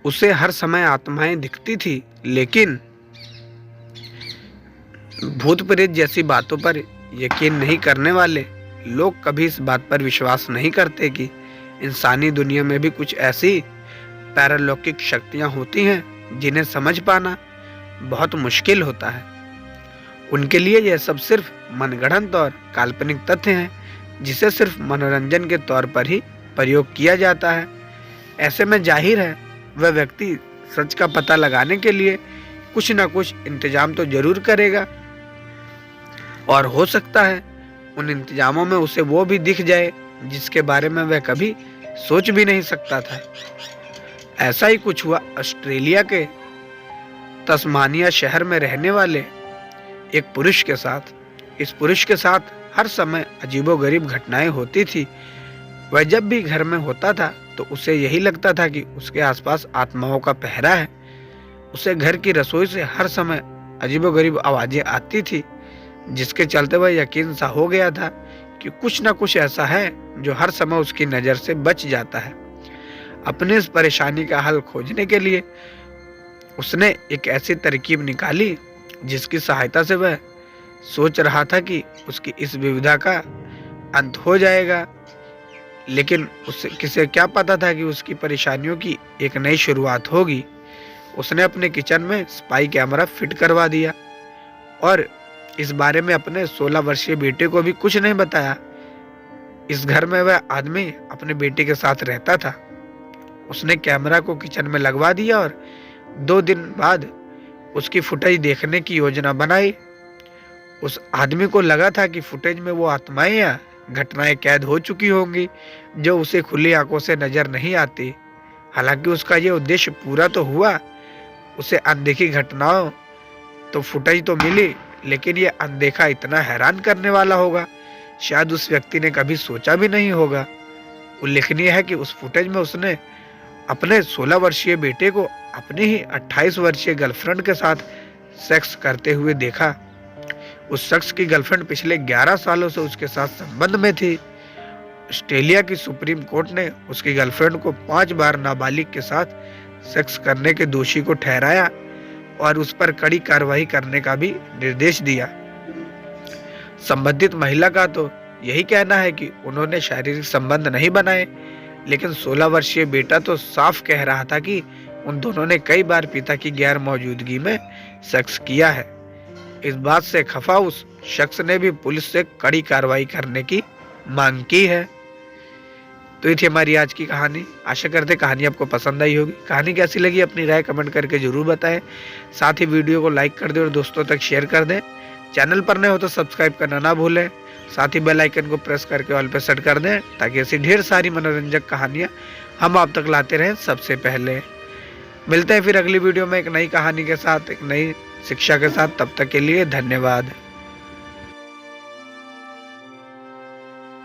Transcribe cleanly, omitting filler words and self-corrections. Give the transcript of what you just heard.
उसे हर समय आत्माएं दिखती थी, लेकिन भूत प्रेत जैसी बातों पर यकीन नहीं करने वाले लोग कभी इस बात पर विश्वास नहीं करते कि इंसानी दुनिया में भी कुछ ऐसी पैरालौकिक शक्तियां होती हैं जिन्हें समझ पाना बहुत मुश्किल होता है। उनके लिए यह सब सिर्फ मनगढ़ंत और काल्पनिक तथ्य हैं जिसे सिर्फ मनोरंजन के तौर पर ही प्रयोग किया जाता है। ऐसे में जाहिर है वह व्यक्ति सच का पता लगाने के लिए कुछ न कुछ इंतजाम तो जरूर करेगा, और हो सकता है उन इंतजामों में उसे वो भी दिख जाए जिसके बारे में वह कभी सोच भी नहीं सकता था। ऐसा ही कुछ हुआ ऑस्ट्रेलिया के तस्मानिया शहर में रहने वाले एक पुरुष के साथ। इस पुरुष के साथ हर समय अजीबोगरीब घटनाएं होती थी। वह जब भी घर में होता था तो उसे यही लगता था कि उसके आसपास आत्माओं का पहरा है। उसे घर की रसोई से हर समय अजीबोगरीब आवाजें आती थी, जिसके चलते वह यकीन सा हो गया था कि कुछ न कुछ ऐसा है जो हर समय उसकी नज़र से बच जाता है। अपनी इस परेशानी का हल खोजने के लिए उसने एक ऐसी तरकीब निकाली जिसकी सहायता से वह सोच रहा था कि उसकी इस विविधा का अंत हो जाएगा, लेकिन उसे किसे क्या पता था कि उसकी परेशानियों की एक नई शुरुआत होगी। उसने अपने किचन में स्पाई कैमरा फिट करवा दिया और इस बारे में अपने 16 वर्षीय बेटे को भी कुछ नहीं बताया। इस घर में वह आदमी अपने बेटे के साथ रहता था। उसने कैमरा को किचन में लगवा दिया और 2 दिन बाद उसकी फुटेज देखने की योजना बनाई। उस आदमी को लगा था कि फुटेज में वो आत्माएं या घटनाएं कैद हो चुकी होंगी जो उसे खुली आंखों से नजर नहीं आती। हालांकि उसका ये उद्देश्य पूरा तो हुआ। उसे अनदेखी घटनाओं तो फुटेज तो मिली, लेकिन ये अनदेखा इतना हैरान करने वाला होगा शायद उस व्यक्ति ने कभी सोचा भी नहीं होगा। उल्लेखनीय है कि उस फुटेज में उसने अपने 16 वर्षीय बेटे को अपनी ही 28 वर्षीय गर्लफ्रेंड के साथ सेक्स करते हुए देखा। उस शख्स की गर्लफ्रेंड पिछले 11 सालों से उसके साथ संबंध में थी। ऑस्ट्रेलिया की सुप्रीम कोर्ट ने उसकी गर्लफ्रेंड को 5 बार नाबालिग के साथ सेक्स करने के दोषी को ठहराया और उस पर कड़ी कार्रवाई करने का भी निर्देश दिया। संबंधित महिला का तो यही कहना है कि उन्होंने शारीरिक संबंध नहीं बनाए, लेकिन 16 वर्षीय बेटा तो साफ कह रहा था कि उन दोनों ने कई बार पिता की गैर मौजूदगी में सेक्स किया है। इस बात से खफा उस शख्स ने भी पुलिस से कड़ी कार्रवाई करने की मांग की है। तो ये थी हमारी आज की कहानी। आशा करते कहानी आपको पसंद आई होगी। कहानी कैसी लगी अपनी राय कमेंट करके जरूर बताएं। साथ ही वीडियो को लाइक कर दें और दोस्तों तक शेयर कर दें। चैनल पर नए हो तो सब्सक्राइब करना ना भूलें। साथ ही बेल आइकन को प्रेस करके ऑल पे सेट कर दें ताकि ऐसी ढेर सारी मनोरंजक कहानियां हम आप तक लाते रहें सबसे पहले। मिलते हैं फिर अगली वीडियो में एक नई कहानी के साथ, एक नई शिक्षा के साथ। तब तक के लिए धन्यवाद।